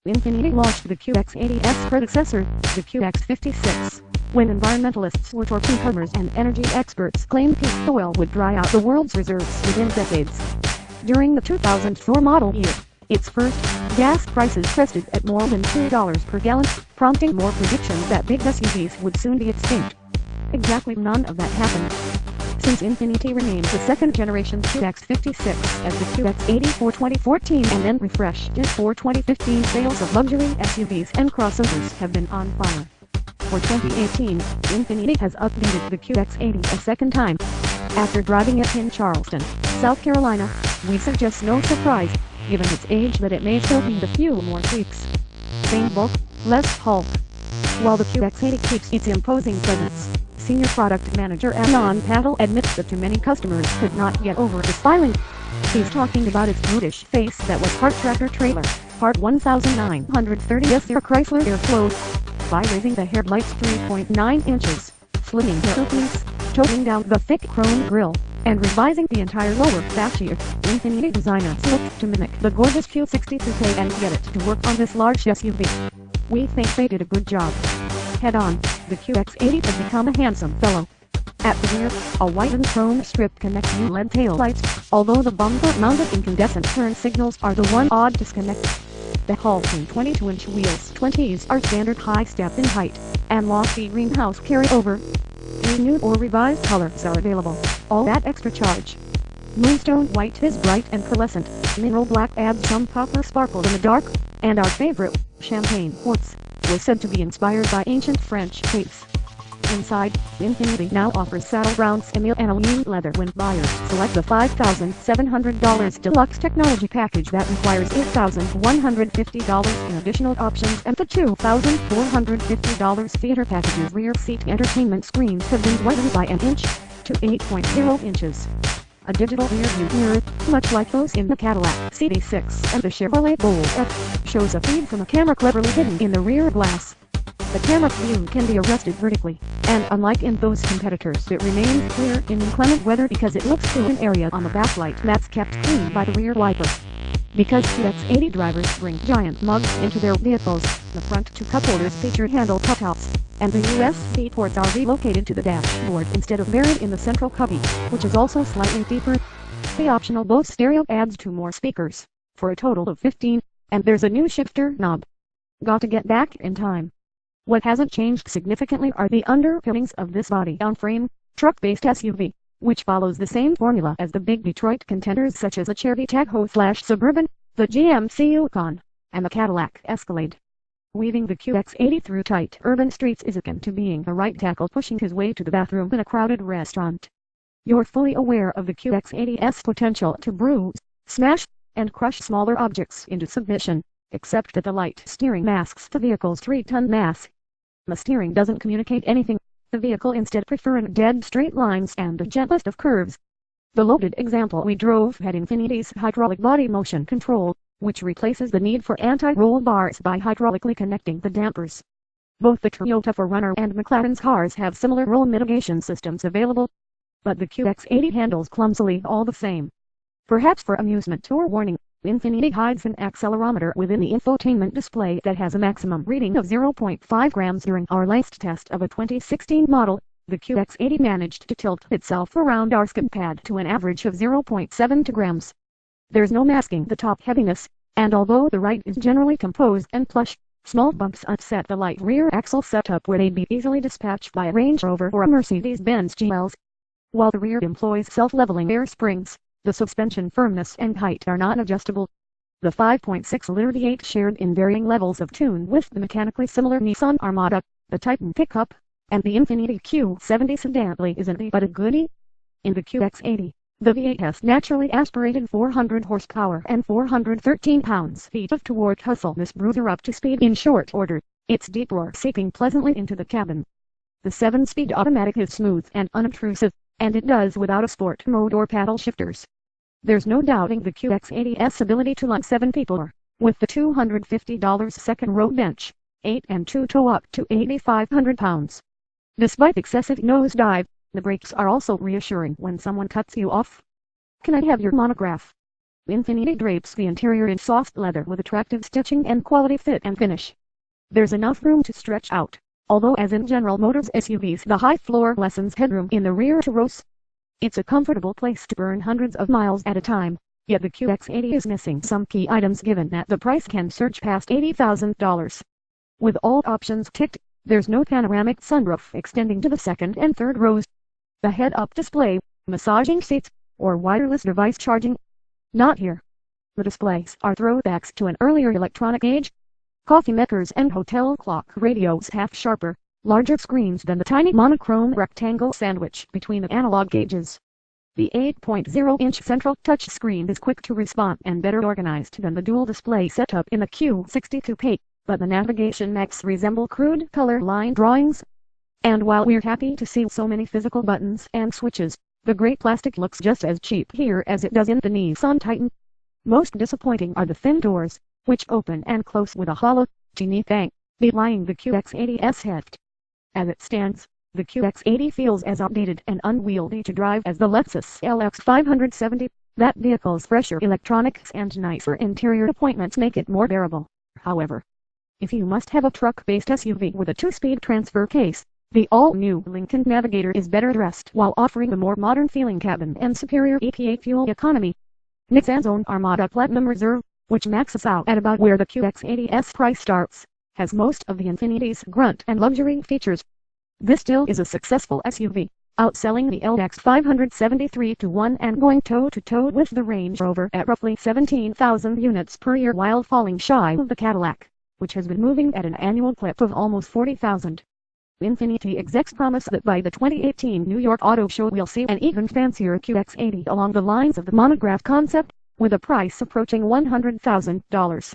Infiniti launched the QX80's predecessor, the QX56. When environmentalists were torching customers and energy experts claimed peak oil would dry out the world's reserves within decades. During the 2004 model year, its first, gas prices crested at more than $2 per gallon, prompting more predictions that big SUVs would soon be extinct. Exactly none of that happened. Since Infiniti renamed the second-generation QX56 as the QX80 for 2014 and then refreshed it for 2015, sales of luxury SUVs and crossovers have been on fire. For 2018, Infiniti has updated the QX80 a second time. After driving it in Charleston, South Carolina, we suggest no surprise, given its age, that it may still need a few more tweaks. Same bulk, less hulk. While the QX80 keeps its imposing presence, Senior Product Manager Anon Patel admits that too many customers could not get over the styling. He's talking about its brutish face that was part tractor trailer, part 1930s era Chrysler Airflow. By raising the headlights 3.9 inches, slitting the openings, toning down the thick chrome grille, and revising the entire lower fascia, Infiniti designers looked to mimic the gorgeous Q60 coupe and get it to work on this large SUV. We think they did a good job. Head-on, the QX80 has become a handsome fellow. At the rear, a whitened chrome strip connects new LED taillights, although the bumper-mounted incandescent turn signals are the one odd disconnect. The hulking 22-inch wheels 20s are standard high step in height, and lofty greenhouse carryover. 3 new or revised colors are available, all at extra charge. Moonstone white is bright and pearlescent, mineral black adds some copper sparkle in the dark, and our favorite, champagne quartz, was said to be inspired by ancient French capes. Inside, Infiniti now offers saddle brown emile and aluminum leather when buyers select the $5,700 deluxe technology package that requires $8,150 in additional options, and the $2,450 theater package's rear seat entertainment screens have been widened by an inch to 8.0 inches. A digital rear view mirror, much like those in the Cadillac CD6 and the Chevrolet Bolt F, shows a feed from a camera cleverly hidden in the rear glass. The camera view can be adjusted vertically, and unlike in those competitors, it remains clear in inclement weather because it looks through an area on the backlight that's kept clean by the rear wiper. Because QX80 drivers bring giant mugs into their vehicles, the front two cup holders feature handle cutouts, and the USB ports are relocated to the dashboard instead of buried in the central cubby, which is also slightly deeper. The optional Bose stereo adds 2 more speakers, for a total of 15, and there's a new shifter knob. Got to get back in time. What hasn't changed significantly are the underpinnings of this body-on-frame, truck-based SUV, which follows the same formula as the big Detroit contenders such as the Chevy Tahoe/Suburban, the GMC Yukon, and the Cadillac Escalade. Weaving the QX80 through tight urban streets is akin to being a right tackle pushing his way to the bathroom in a crowded restaurant. You're fully aware of the QX80's potential to bruise, smash, and crush smaller objects into submission, except that the light steering masks the vehicle's 3-ton mass. The steering doesn't communicate anything, the vehicle instead preferring dead straight lines and the gentlest of curves. The loaded example we drove had Infiniti's hydraulic body motion control, which replaces the need for anti-roll bars by hydraulically connecting the dampers. Both the Toyota 4Runner and McLaren's cars have similar roll mitigation systems available, but the QX80 handles clumsily all the same. Perhaps for amusement or warning, Infiniti hides an accelerometer within the infotainment display that has a maximum reading of 0.5 grams. During our latest test of a 2016 model, the QX80 managed to tilt itself around our skid pad to an average of 0.72 grams. There's no masking the top heaviness, and although the right is generally composed and plush, small bumps upset the light rear axle setup where they'd be easily dispatched by a Range Rover or a Mercedes-Benz GLs. While the rear employs self-leveling air springs, the suspension firmness and height are not adjustable. The 5.6-liter V8 shared in varying levels of tune with the mechanically similar Nissan Armada, the Titan pickup, and the Infiniti Q70 sedan isn't but a goodie. In the QX80, the V8 has naturally aspirated 400 horsepower and 413 pounds-feet of torque hustle this bruiser up to speed in short order, its deep roar seeping pleasantly into the cabin. The 7-speed automatic is smooth and unobtrusive, and it does without a sport mode or paddle shifters. There's no doubting the QX80's ability to lug 7 people, with the $250 second row bench, 8 and 2 tow up to 8,500 pounds. Despite excessive nosedive, the brakes are also reassuring when someone cuts you off. Can I have your monograph? Infiniti drapes the interior in soft leather with attractive stitching and quality fit and finish. There's enough room to stretch out, although as in General Motors SUVs the high floor lessens headroom in the rear two rows. It's a comfortable place to burn hundreds of miles at a time, yet the QX80 is missing some key items given that the price can surge past $80,000. With all options ticked, there's no panoramic sunroof extending to the second and third rows, the head-up display, massaging seats, or wireless device charging. Not here. The displays are throwbacks to an earlier electronic age. Coffee makers and hotel clock radios have sharper, larger screens than the tiny monochrome rectangle sandwich between the analog gauges. The 8.0-inch central touch screen is quick to respond and better organized than the dual display setup in the Q60 Coupe, but the navigation maps resemble crude color line drawings. And while we're happy to see so many physical buttons and switches, the gray plastic looks just as cheap here as it does in the Nissan Titan. Most disappointing are the thin doors, which open and close with a hollow, teeny bang, belying the QX80's heft. As it stands, the QX80 feels as outdated and unwieldy to drive as the Lexus LX 570. That vehicle's fresher electronics and nicer interior appointments make it more bearable, however. If you must have a truck-based SUV with a 2-speed transfer case, the all-new Lincoln Navigator is better dressed while offering a more modern-feeling cabin and superior EPA fuel economy. Nissan's own Armada Platinum Reserve, which maxes out at about where the QX80's price starts, has most of the Infiniti's grunt and luxury features. This still is a successful SUV, outselling the LX 573 to 1 and going toe-to-toe with the Range Rover at roughly 17,000 units per year while falling shy of the Cadillac, which has been moving at an annual clip of almost 40,000. Infiniti execs promise that by the 2018 New York Auto Show we'll see an even fancier QX80 along the lines of the monograph concept, with a price approaching $100,000.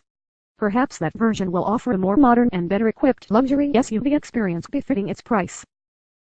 Perhaps that version will offer a more modern and better equipped luxury SUV experience befitting its price.